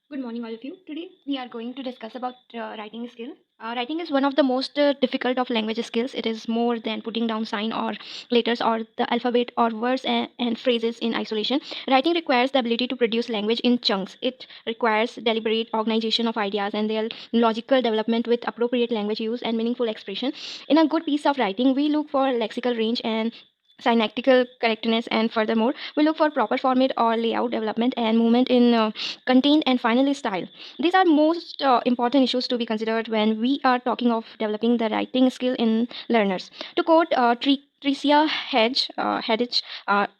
Good morning, all of you. Today we are going to discuss about writing skill. Writing is one of the most difficult of language skills. It is more than putting down sign or letters or the alphabet or words and phrases in isolation. Writing requires the ability to produce language in chunks. It requires deliberate organization of ideas and their logical development with appropriate language use and meaningful expression. In a good piece of writing, we look for lexical range and syntaxical correctness, and furthermore we look for proper format or layout development and movement in content, and finally style. These are most important issues to be considered when we are talking of developing the writing skill in learners. To quote Tricia Hedge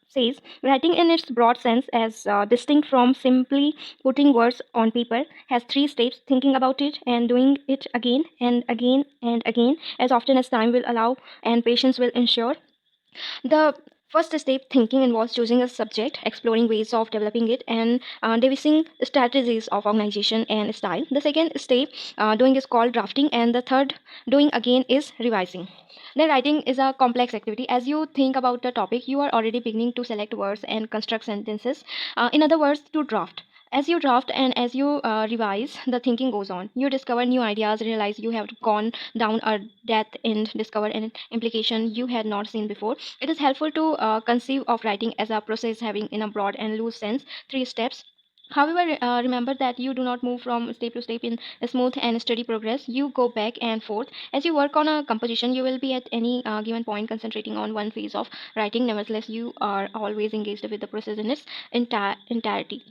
says, writing in its broad sense, as distinct from simply putting words on paper, has three steps: thinking about it and doing it again and again and again, as often as time will allow and patience will ensure. The first step, thinking, involves choosing a subject, exploring ways of developing it, and devising strategies of organization and style. The second step, doing, is called drafting, and the third, doing again, is revising. Then writing is a complex activity. As you think about the topic, you are already beginning to select words and construct sentences. In other words, to draft. As you draft and as you revise, the thinking goes on. You discover new ideas, realize you have gone down a depth, and discover an implication you had not seen before. It is helpful to conceive of writing as a process having, in a broad and loose sense, three steps. However, remember that you do not move from step to step in a smooth and steady progress. You go back and forth. As you work on a composition, you will be at any given point concentrating on one phase of writing. Nevertheless, you are always engaged with the process in its entirety.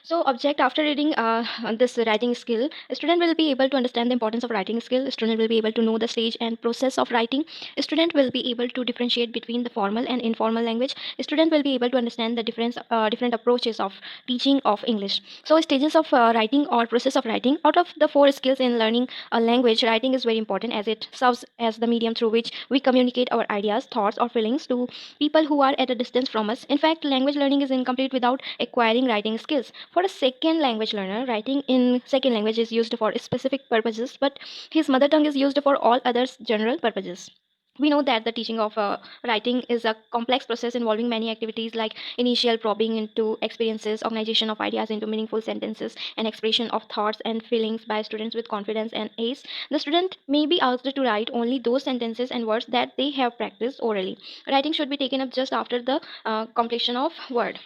So object, after reading this writing skill, a student will be able to understand the importance of writing skill. A student will be able to know the stage and process of writing. A student will be able to differentiate between the formal and informal language. A student will be able to understand the different approaches of teaching of English. So stages of writing or process of writing. Out of the four skills in learning a language, writing is very important as it serves as the medium through which we communicate our ideas, thoughts, or feelings to people who are at a distance from us. In fact, language learning is incomplete without acquiring writing skills. For a second language learner, writing in second language is used for specific purposes, but his mother tongue is used for all others general purposes. We know that the teaching of writing is a complex process involving many activities like initial probing into experiences, organization of ideas into meaningful sentences, and expression of thoughts and feelings by students with confidence and ease. The student may be asked to write only those sentences and words that they have practiced orally. Writing should be taken up just after the completion of word.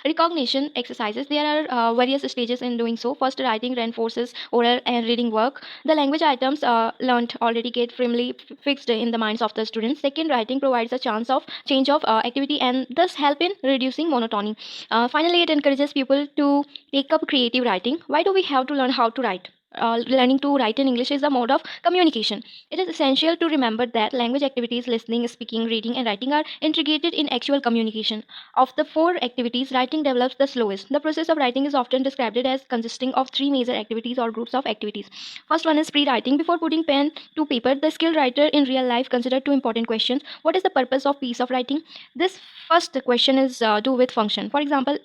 Recognition exercises. There are various stages in doing so. First, writing reinforces oral and reading work. The language items learned already get firmly fixed in the minds of the students. Second, writing provides a chance of change of activity and thus help in reducing monotony. Finally, it encourages people to take up creative writing. Why do we have to learn how to write? Learning to write in English is a mode of communication. It is essential to remember that language activities, listening, speaking, reading, and writing, are integrated in actual communication. Of the four activities, writing develops the slowest. The process of writing is often described as consisting of three major activities or groups of activities. First one is pre-writing. Before putting pen to paper, the skilled writer in real life consider two important questions. What is the purpose of piece of writing? This first question is do with function. For example,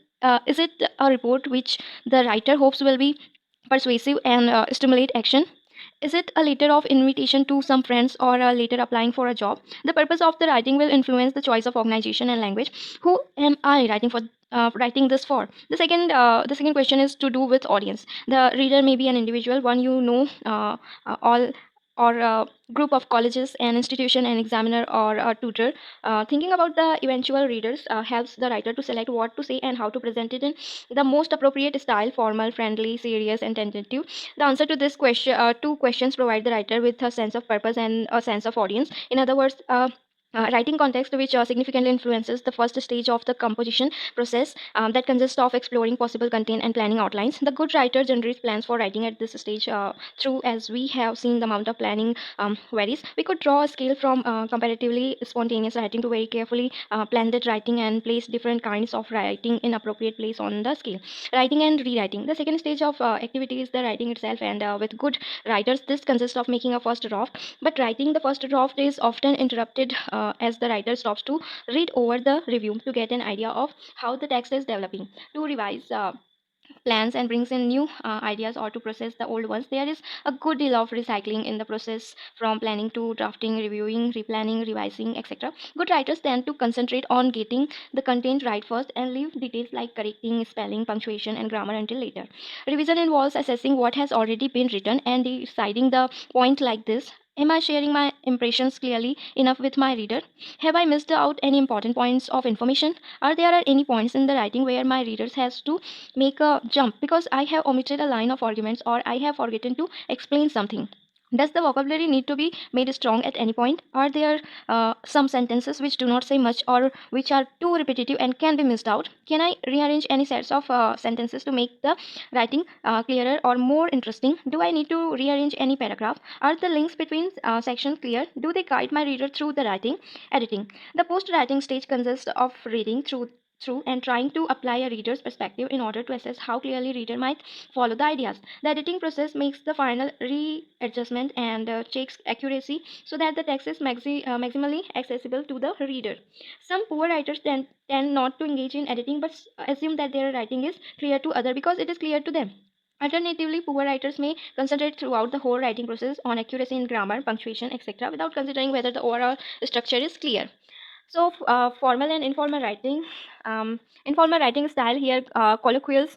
is it a report which the writer hopes will be persuasive and stimulate action? Is it a letter of invitation to some friends or a letter applying for a job? The purpose of the writing will influence the choice of organization and language. Who am I writing for? Writing this for? The second question is to do with audience. The reader may be an individual, one you know, all, or a group of colleges, an institution, an examiner, or a tutor. Thinking about the eventual readers helps the writer to select what to say and how to present it in the most appropriate style: formal, friendly, serious, and tentative. The answer to this question, two questions, provide the writer with a sense of purpose and a sense of audience. In other words, writing context, which significantly influences the first stage of the composition process, that consists of exploring possible content and planning outlines. The good writer generates plans for writing at this stage. Through, as we have seen, the amount of planning varies. We could draw a scale from comparatively spontaneous writing to very carefully planned writing and place different kinds of writing in appropriate place on the scale. Writing and rewriting. The second stage of activity is the writing itself, and with good writers, this consists of making a first draft. But writing the first draft is often interrupted as the writer stops to read over the review to get an idea of how the text is developing. To revise. plans and brings in new ideas or to process the old ones. There is a good deal of recycling in the process, from planning to drafting, reviewing, replanning, revising, etc. Good writers tend to concentrate on getting the content right first and leave details like correcting spelling, punctuation, and grammar until later. Revision involves assessing what has already been written and deciding the point like this. Am I sharing my impressions clearly enough with my reader? Have I missed out any important points of information? Are there any points in the writing where my readers has to make a jump because I have omitted a line of arguments or I have forgotten to explain something? Does the vocabulary need to be made strong at any point? Are there some sentences which do not say much or which are too repetitive and can be missed out? Can I rearrange any sets of sentences to make the writing clearer or more interesting? Do I need to rearrange any paragraph? Are the links between sections clear? Do they guide my reader through the writing? Editing. The post writing stage consists of reading through and trying to apply a reader's perspective in order to assess how clearly reader might follow the ideas. The editing process makes the final readjustment and checks accuracy so that the text is maximally accessible to the reader. Some poor writers tend not to engage in editing but assume that their writing is clear to others because it is clear to them. Alternatively, poor writers may concentrate throughout the whole writing process on accuracy in grammar, punctuation, etc., without considering whether the overall structure is clear. So, formal and informal writing. Informal writing style here, colloquials.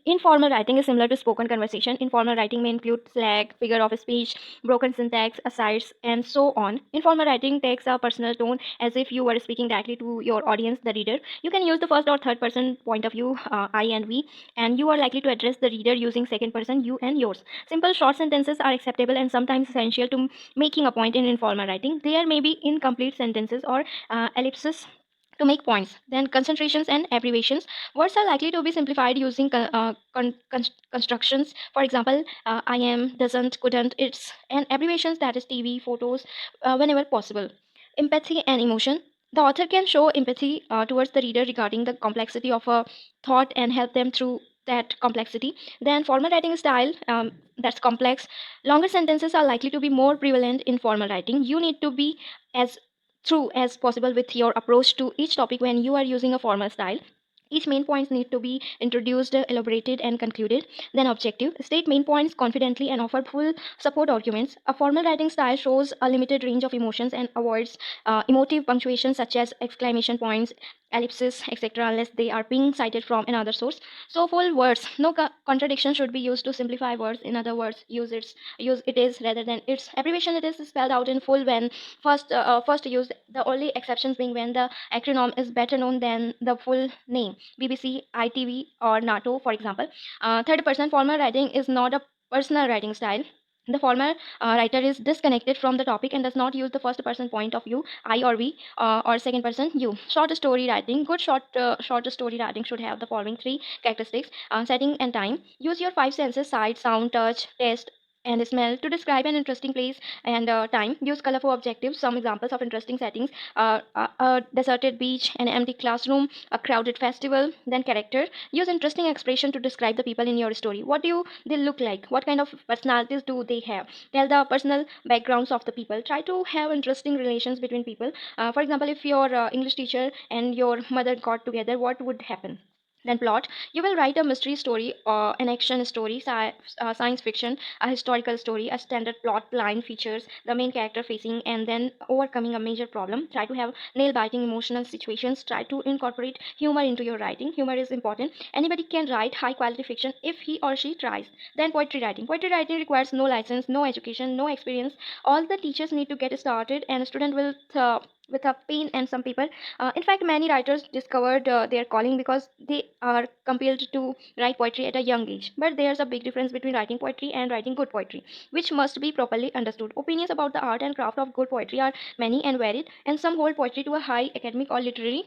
Informal writing is similar to spoken conversation. Informal writing may include slang, figure of speech, broken syntax, asides, and so on. Informal writing takes a personal tone as if you were speaking directly to your audience, the reader. You can use the first or third person point of view, I and we, and you are likely to address the reader using second person, you and yours. Simple short sentences are acceptable and sometimes essential to making a point in informal writing. There may be incomplete sentences or ellipses to make points. Then concentrations and abbreviations. Words are likely to be simplified using constructions. For example, I am, doesn't, couldn't, it's, and abbreviations that is TV, photos, whenever possible. Empathy and emotion. The author can show empathy towards the reader regarding the complexity of a thought and help them through that complexity. Then formal writing style, that's complex. Longer sentences are likely to be more prevalent in formal writing. You need to be as through as possible with your approach to each topic when you are using a formal style. Each main points need to be introduced, elaborated, and concluded. Then objective. State main points confidently and offer full support arguments. A formal writing style shows a limited range of emotions and avoids emotive punctuation such as exclamation points, ellipses, etc., unless they are being cited from another source. So full words. No contradiction should be used to simplify words. In other words, use it is rather than its. Abbreviation it is spelled out in full when first used. The only exceptions being when the acronym is better known than the full name. BBC, ITV, or NATO, for example. Third person formal writing is not a personal writing style. The former writer is disconnected from the topic and does not use the first person point of view, I or we, or second person, you. Short story writing. Good short story writing should have the following three characteristics: setting and time. Use your five senses: sight, sound, touch, taste, and smell to describe an interesting place and time. Use colorful objectives. Some examples of interesting settings: a deserted beach, an empty classroom, a crowded festival. Then character. Use interesting expression to describe the people in your story. What do they look like? What kind of personalities do they have? Tell the personal backgrounds of the people. Try to have interesting relations between people. For example, if your English teacher and your mother got together, what would happen? Then plot. You will write a mystery story or an action story, science fiction, a historical story. A standard plot line features the main character facing and then overcoming a major problem. Try to have nail-biting emotional situations. Try to incorporate humor into your writing. Humor is important. Anybody can write high-quality fiction if he or she tries. Then poetry writing. Poetry writing requires no license, no education, no experience. All the teachers need to get started, and a student will with a pen and some paper. In fact, many writers discovered their calling because they are compelled to write poetry at a young age. But there's a big difference between writing poetry and writing good poetry, which must be properly understood. Opinions about the art and craft of good poetry are many and varied, and some hold poetry to a high academic or literary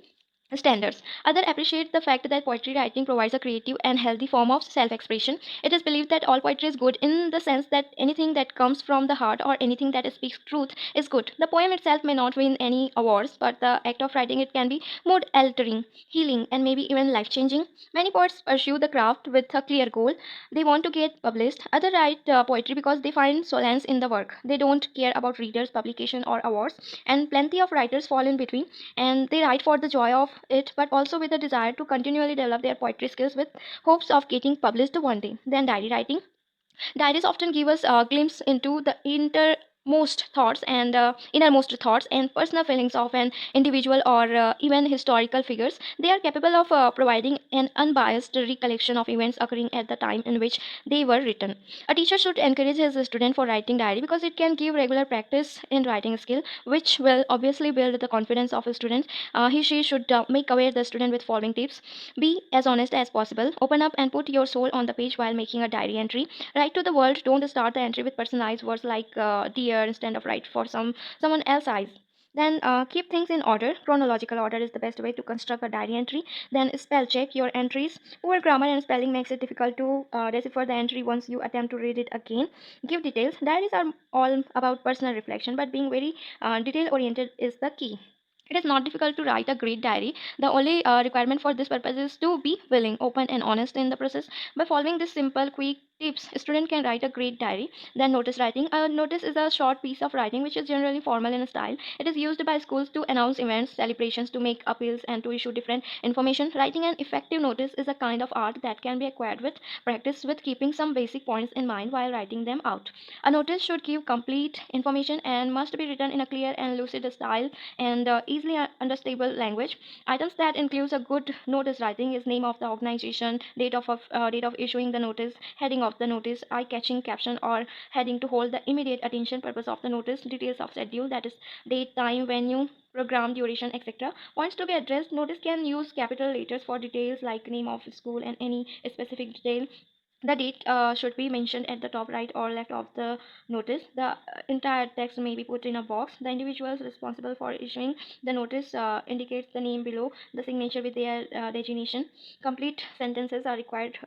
standards. Others appreciate the fact that poetry writing provides a creative and healthy form of self expression. It is believed that all poetry is good in the sense that anything that comes from the heart or anything that speaks truth is good. The poem itself may not win any awards, but the act of writing it can be mood altering, healing, and maybe even life changing. Many poets pursue the craft with a clear goal. They want to get published. Others write poetry because they find solace in the work. They don't care about readers, publication, or awards. And plenty of writers fall in between, and they write for the joy of it, but also with a desire to continually develop their poetry skills with hopes of getting published one day. Then diary writing. Diaries often give us a glimpse into the innermost thoughts and personal feelings of an individual or even historical figures. They are capable of providing an unbiased recollection of events occurring at the time in which they were written. A teacher should encourage his student for writing diary because it can give regular practice in writing skill, which will obviously build the confidence of a student. He she should make aware the student with following tips. Be as honest as possible. Open up and put your soul on the page while making a diary entry. Write to the world. Don't start the entry with personalized words like dear instead of write for someone else's eyes. Then keep things in order. Chronological order is the best way to construct a diary entry. Then spell check your entries. Poor grammar and spelling makes it difficult to decipher the entry once you attempt to read it again. Give details. Diaries are all about personal reflection, but being very detail oriented is the key. It is not difficult to write a great diary. The only requirement for this purpose is to be willing, open, and honest in the process. By following this simple, quick tips, a student can write a great diary. Then notice writing. A notice is a short piece of writing which is generally formal in style. It is used by schools to announce events, celebrations, to make appeals, and to issue different information. Writing an effective notice is a kind of art that can be acquired with practice, with keeping some basic points in mind while writing them out. A notice should give complete information and must be written in a clear and lucid style and easily understandable language. Items that includes a good notice writing is name of the organization, date of issuing the notice, heading of the notice, eye-catching caption or heading to hold the immediate attention, purpose of the notice, details of schedule, that is date, time, venue, program duration, etc. Points to be addressed. Notice can use capital letters for details like name of school and any specific detail. The date should be mentioned at the top right or left of the notice. The entire text may be put in a box. The individuals responsible for issuing the notice indicates the name below the signature with their designation. Complete sentences are required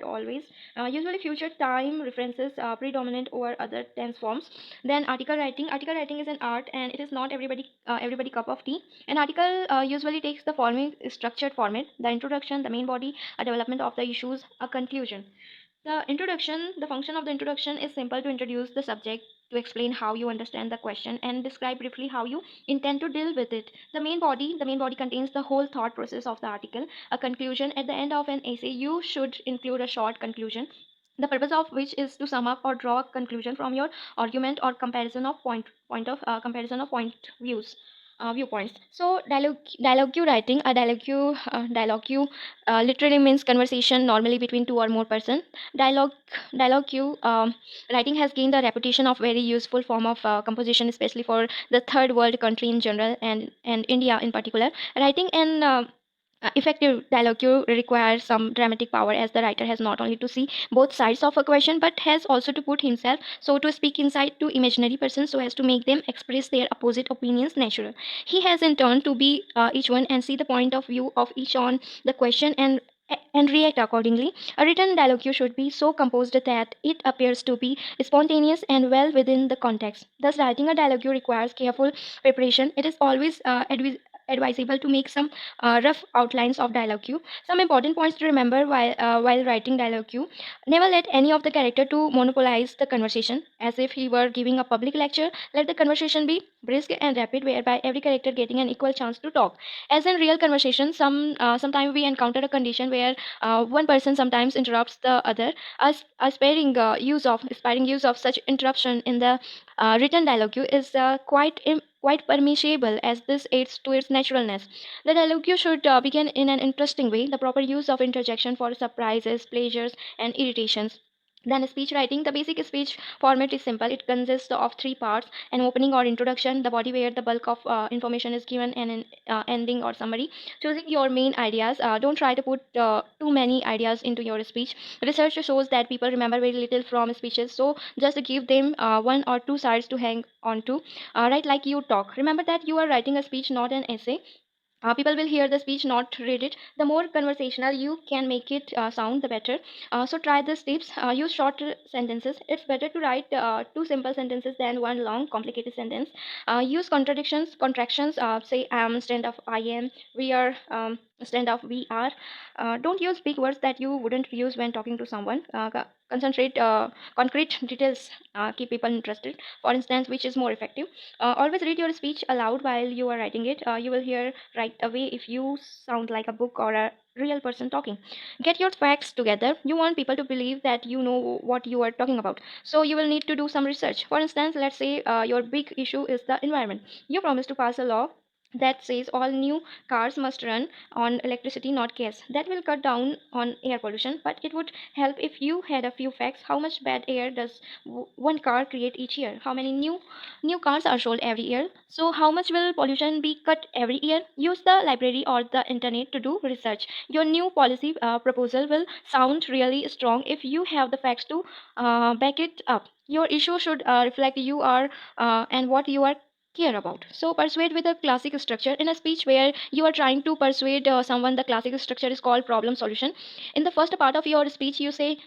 always. Usually future time references predominant over other tense forms. Then article writing. Article writing is an art and it is not everybody cup of tea. An article usually takes the following structured format: the introduction, the main body, a development of the issues, a conclusion. The function of the introduction is simple: to introduce the subject, to explain how you understand the question, and describe briefly how you intend to deal with it. The main body contains the whole thought process of the article. A conclusion: at the end of an essay, you should include a short conclusion, the purpose of which is to sum up or draw a conclusion from your argument or comparison of point views. Viewpoints. So dialogue writing. A dialogue literally means conversation, normally between two or more person. Dialogue dialogue writing has gained a reputation of very useful form of composition, especially for the third world country in general and India in particular. Writing an effective dialogue requires some dramatic power, as the writer has not only to see both sides of a question but has also to put himself, so to speak, inside to imaginary persons so as to make them express their opposite opinions natural. He has in turn to be each one and see the point of view of each on the question and react accordingly. A written dialogue should be so composed that it appears to be spontaneous and well within the context. Thus, writing a dialogue requires careful preparation. It is always advisable to make some rough outlines of dialogue cue. Some important points to remember while writing dialogue cue: never let any of the character to monopolize the conversation, as if he were giving a public lecture. Let the conversation be brisk and rapid, whereby every character getting an equal chance to talk. As in real conversation, sometimes we encounter a condition where one person sometimes interrupts the other. A sparing use of such interruption in the written dialogue is quite permissible, as this aids to its naturalness. The dialogue should begin in an interesting way. The proper use of interjection for surprises, pleasures, and irritations. Then speech writing. The basic speech format is simple. It consists of three parts: an opening or introduction, the body where the bulk of information is given, and an ending or summary. Choosing your main ideas. Don't try to put too many ideas into your speech. Research shows that people remember very little from speeches, so just give them one or two sides to hang on to. Write like you talk. Remember that you are writing a speech, not an essay. People will hear the speech, not read it. The more conversational you can make it sound, the better. So try these tips. Use short sentences. It's better to write two simple sentences than one long, complicated sentence. Use contractions. Say I am instead of I am. We are. Stand up we are. Don't use big words that you wouldn't use when talking to someone. Concentrate concrete details, keep people interested. For instance, which is more effective? Always read your speech aloud while you are writing it. You will hear right away if you sound like a book or a real person talking. Get your facts together. You want people to believe that you know what you are talking about, so you will need to do some research. For instance, let's say your big issue is the environment. You promise to pass a law that says all new cars must run on electricity, not gas. That will cut down on air pollution, but it would help if you had a few facts. How much bad air does one car create each year? How many new cars are sold every year? So how much will pollution be cut every year? Use the library or the internet to do research. Your new policy proposal will sound really strong if you have the facts to back it up. Your issue should reflect you are and what you are care about. So persuade with a classic structure. In a speech where you are trying to persuade someone, the classic structure is called problem solution. In the first part of your speech you say,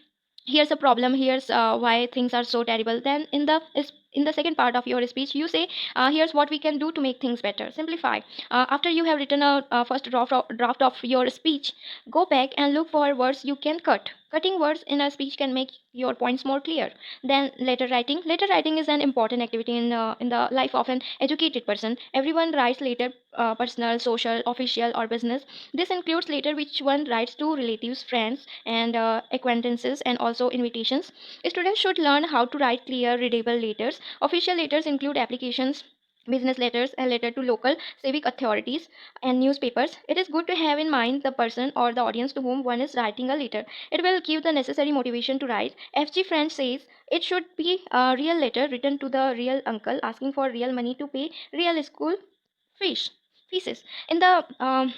here's a problem, here's why things are so terrible. Then in the second part of your speech you say, here's what we can do to make things better. Simplify. After you have written a first draft of your speech, go back and look for words you can cut. Cutting words in a speech can make your points more clear. Then letter writing is an important activity in the life of an educated person. Everyone writes letter, personal, social, official, or business. This includes letter which one writes to relatives, friends, and acquaintances, and also invitations. Students should learn how to write clear, readable letters. Official letters include applications, business letters, a letter to local civic authorities, and newspapers. It is good to have in mind the person or the audience to whom one is writing a letter. It will give the necessary motivation to write. F.G. French says it should be a real letter written to the real uncle asking for real money to pay real school fees. Fees. In the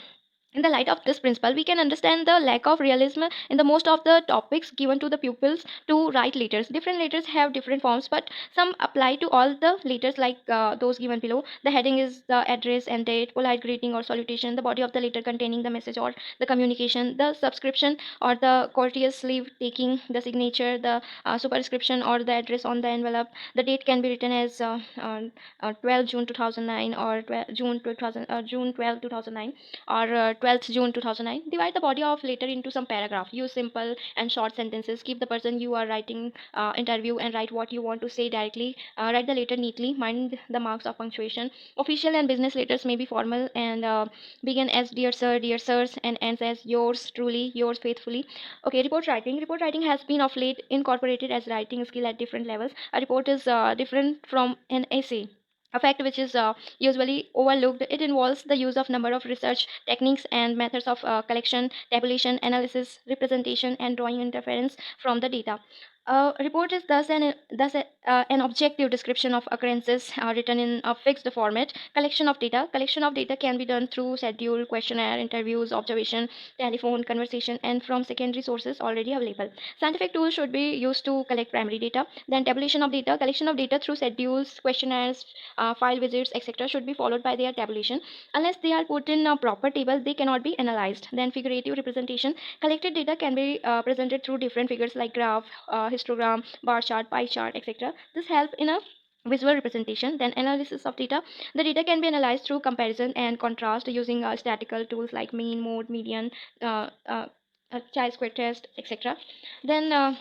in the light of this principle, we can understand the lack of realism in the most of the topics given to the pupils to write letters. Different letters have different forms, but some apply to all the letters, like those given below. The heading is the address and date, polite greeting or salutation, the body of the letter containing the message or the communication, the subscription or the courteous leave taking, the signature, the superscription or the address on the envelope. The date can be written as 12 June 2009 or 12 June 12 2009 or 12th June 2009. Divide the body of letter into some paragraph. Use simple and short sentences. Keep the person you are writing interview and write what you want to say directly. Write the letter neatly. Mind the marks of punctuation. Official and business letters may be formal and begin as dear sir, dear sirs, and ends as yours truly, yours faithfully. Okay, report writing. Report writing has been of late incorporated as writing skill at different levels. A report is different from an essay, a fact which is usually overlooked. It involves the use of number of research techniques and methods of collection, tabulation, analysis, representation, and drawing inference from the data. A report is an objective description of occurrences written in a fixed format. Collection of data. Collection of data can be done through schedule, questionnaire, interviews, observation, telephone, conversation, and from secondary sources already available. Scientific tools should be used to collect primary data. Then tabulation of data. Collection of data through schedules, questionnaires, file visits, etc., should be followed by their tabulation. Unless they are put in a proper table, they cannot be analyzed. Then figurative representation. Collected data can be presented through different figures like graph, histogram, bar chart, pie chart, etc. This help in a visual representation. Then analysis of data. The data can be analyzed through comparison and contrast using statistical tools like mean, mode, median, uh, uh, chi-square test, etc. Then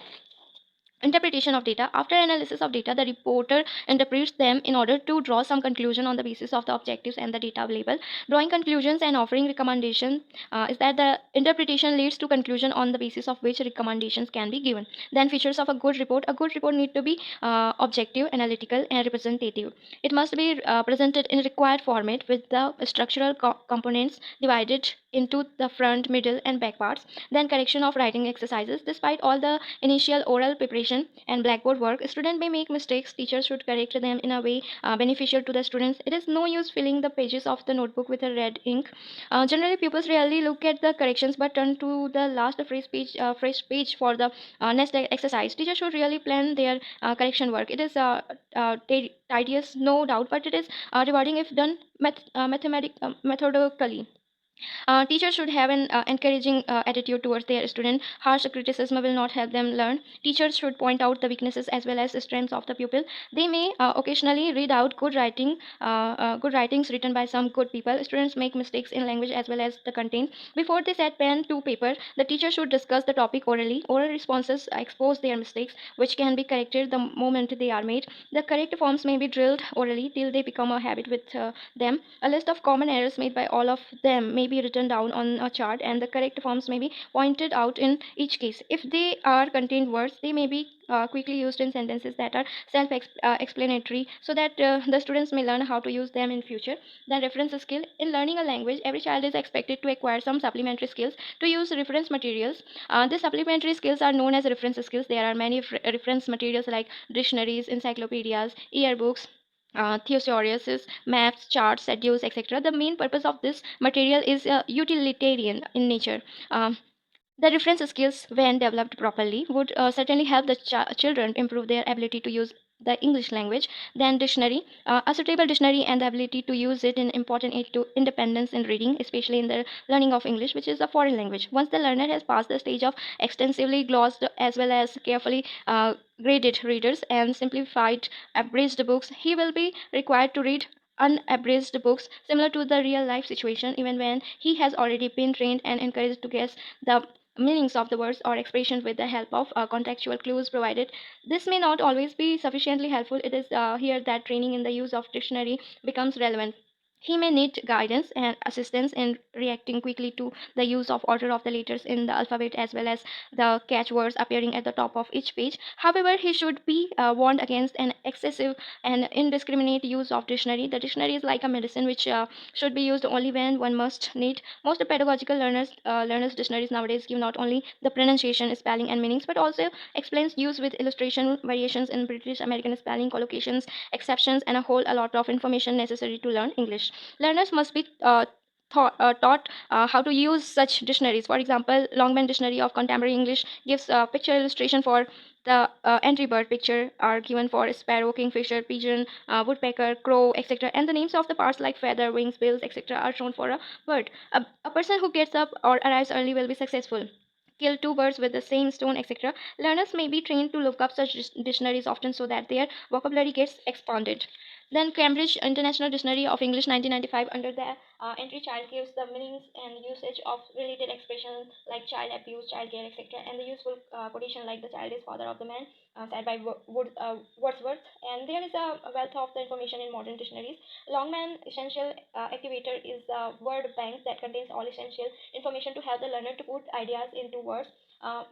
interpretation of data. After analysis of data, the reporter interprets them in order to draw some conclusion on the basis of the objectives and the data available. Drawing conclusions and offering recommendation is that the interpretation leads to conclusion on the basis of which recommendations can be given. Then features of a good report. A good report need to be objective, analytical, and representative. It must be presented in required format with the structural components divided into the front, middle, and back parts. Then correction of writing exercises. Despite all the initial oral preparation and blackboard work, students may make mistakes. Teachers should correct them in a way beneficial to the students. It is no use filling the pages of the notebook with a red ink. Generally, pupils rarely look at the corrections but turn to the last fresh page for the next exercise. Teachers should really plan their correction work. It is tedious, no doubt, but it is rewarding if done methodically. Teachers should have an encouraging attitude towards their student. Harsh criticism will not help them learn. Teachers should point out the weaknesses as well as the strengths of the pupil. They may occasionally read out good writings written by some good people. Students make mistakes in language as well as the content. Before they set pen to paper, the teacher should discuss the topic orally. Oral responses expose their mistakes, which can be corrected the moment they are made. The correct forms may be drilled orally till they become a habit with them. A list of common errors made by all of them may be written down on a chart, and the correct forms may be pointed out in each case. If they are contained words, they may be quickly used in sentences that are self explanatory so that the students may learn how to use them in future. Then, reference skill. In learning a language, every child is expected to acquire some supplementary skills to use reference materials. These supplementary skills are known as reference skills. There are many reference materials like dictionaries, encyclopedias, yearbooks, thesaurus, maps, charts, schedules, etc. The main purpose of this material is utilitarian in nature. Um, the reference skills, when developed properly, would certainly help the children improve their ability to use the English language. Then, dictionary. A suitable dictionary and the ability to use it in important aid to independence in reading, especially in the learning of English, which is a foreign language. Once the learner has passed the stage of extensively glossed as well as carefully graded readers and simplified abridged books, he will be required to read unabridged books similar to the real life situation, even when he has already been trained and encouraged to guess the meanings of the words or expressions with the help of contextual clues provided. This may not always be sufficiently helpful. It is here that training in the use of dictionary becomes relevant. He may need guidance and assistance in reacting quickly to the use of order of the letters in the alphabet as well as the catchwords appearing at the top of each page. However, he should be warned against an excessive and indiscriminate use of dictionary. The dictionary is like a medicine which should be used only when one must need. Most pedagogical learners dictionaries nowadays give not only the pronunciation, spelling, and meanings, but also explains use with illustration, variations in British American spelling, collocations, exceptions, and a whole a lot of information necessary to learn English. Learners must be taught how to use such dictionaries. For example, Longman Dictionary of Contemporary English gives a picture illustration for the entry bird picture are given for sparrow, kingfisher, pigeon, woodpecker, crow, etc. And the names of the parts like feather, wings, bills, etc. are shown for a bird. A person who gets up or arrives early will be successful. Kill two birds with the same stone, etc. Learners may be trained to look up such dictionaries often so that their vocabulary gets expanded. Then Cambridge International Dictionary of English 1995 under the entry child gives the meanings and usage of related expressions like child abuse, child care, etc. And the useful quotation like the child is father of the man said by Wordsworth. And there is a wealth of the information in modern dictionaries. Longman Essential Activator is a word bank that contains all essential information to help the learner to put ideas into words.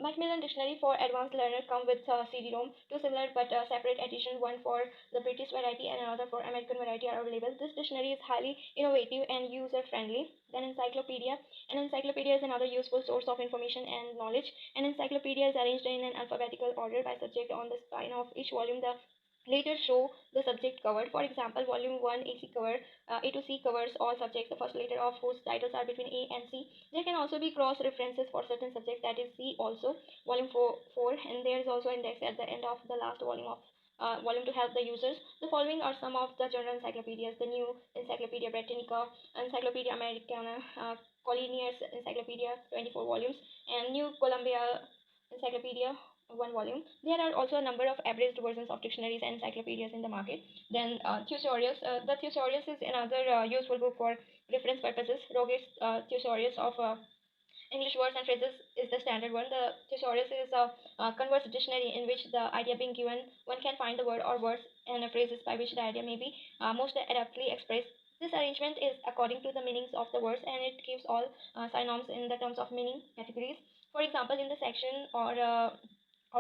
Macmillan Dictionary for Advanced Learners come with CD-ROM, two similar but separate editions, one for the British variety and another for American variety are available. This dictionary is highly innovative and user-friendly. Then encyclopedia. An encyclopedia is another useful source of information and knowledge. An encyclopedia is arranged in an alphabetical order by subject on the spine of each volume. The later show the subject covered. For example, volume 1 AC cover A to C covers all subjects, the first letter of whose titles are between A and C. There can also be cross references for certain subjects, that is C also. Volume 4, and there is also index at the end of the last volume of volume to help the users. The following are some of the general encyclopedias: the New Encyclopedia Britannica, Encyclopedia Americana, Collier's Encyclopedia, 24 volumes, and New Columbia Encyclopedia, one volume. There are also a number of abridged versions of dictionaries and encyclopedias in the market. Then thesaurus. The thesaurus is another useful book for reference purposes. Roget's thesaurus of English words and phrases is the standard one. The thesaurus is a converse dictionary in which the idea being given, one can find the word or words and phrases by which the idea may be most adeptly expressed. This arrangement is according to the meanings of the words, and it gives all synonyms in the terms of meaning categories. For example, in the section or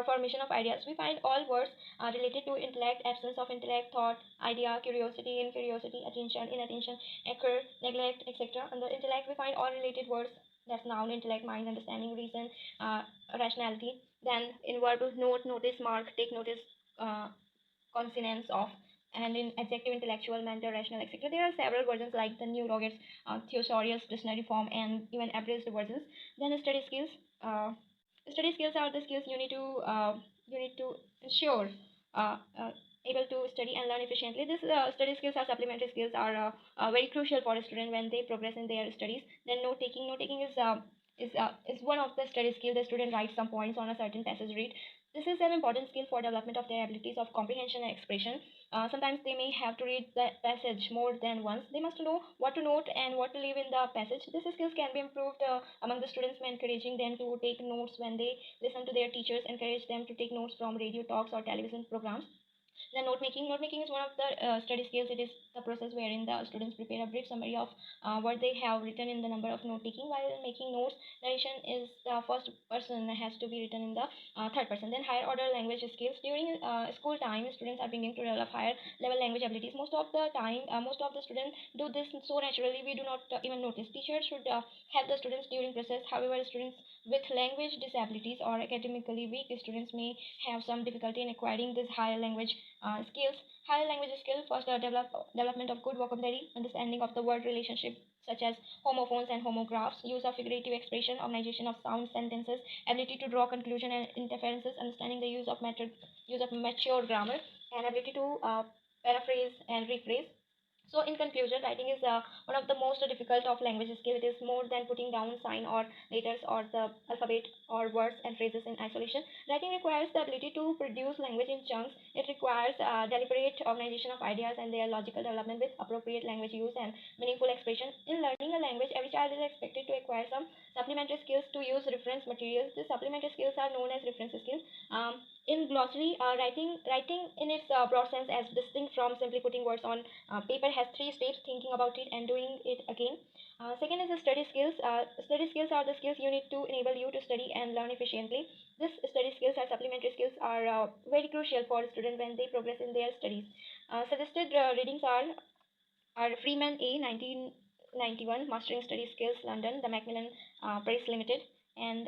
formation of ideas, we find all words related to intellect, absence of intellect, thought, idea, curiosity, incuriosity, attention, inattention, occur, neglect, etc. Under intellect, we find all related words, that's noun, intellect, mind, understanding, reason, rationality. Then in verb, note, notice, mark, take notice, uh, consonants of. And in adjective, intellectual, mental, rational, etc. There are several versions like the New Roget's thesaurus dictionary form and even abridged versions. Then study skills. Study skills are the skills you need to ensure uh, uh, able to study and learn efficiently. This study skills or supplementary skills are very crucial for a student when they progress in their studies. Then note taking. Note taking is one of the study skill. The student writes some points on a certain passage read. This is an important skill for development of their abilities of comprehension and expression. Sometimes they may have to read the passage more than once. They must know what to note and what to leave in the passage. These skills can be improved among the students by encouraging them to take notes when they listen to their teachers, encourage them to take notes from radio talks or television programs. The note making. Note making is one of the study skills. It is the process wherein the students prepare a brief summary of what they have written in the number of note taking. While making notes, narration is the first person has to be written in the third person. Then higher order language skills. During school time, students are beginning to develop higher level language abilities. Most of the time, most of the students do this so naturally we do not even notice. Teachers should help the students during process. However, students with language disabilities or academically weak students may have some difficulty in acquiring these higher language skills. Higher language skill first development of good vocabulary, understanding of the word relationship such as homophones and homographs, use of figurative expression, organization of sound sentences, ability to draw conclusion and inferences, understanding the use of mature grammar, and ability to paraphrase and rephrase. So, in conclusion, writing is one of the most difficult of language skill. It is more than putting down sign or letters or the alphabet or words and phrases in isolation. Writing requires the ability to produce language in chunks. It requires deliberate organization of ideas and their logical development with appropriate language use and meaningful expression. In learning a language, every child is expected to acquire some supplementary skills to use reference materials. The supplementary skills are known as reference skills. In glossary, writing in its broad sense as distinct from simply putting words on paper has three steps: thinking about it and doing it again. Second is the study skills. Study skills are the skills you need to enable you to study and learn efficiently. This study skills and supplementary skills are very crucial for students when they progress in their studies. Suggested readings are Freeman A. 1991, Mastering Study Skills, London, the Macmillan Press Limited, and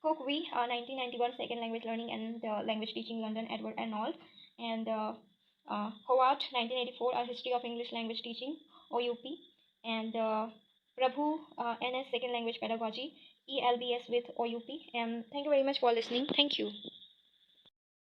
Cook V. 1991, Second Language Learning and Language Teaching, London, Edward Arnold, and Howard, 1984, A History of English Language Teaching, OUP, and Prabhu NS, Second Language Pedagogy, ELBS with OUP. And thank you very much for listening. Thank you.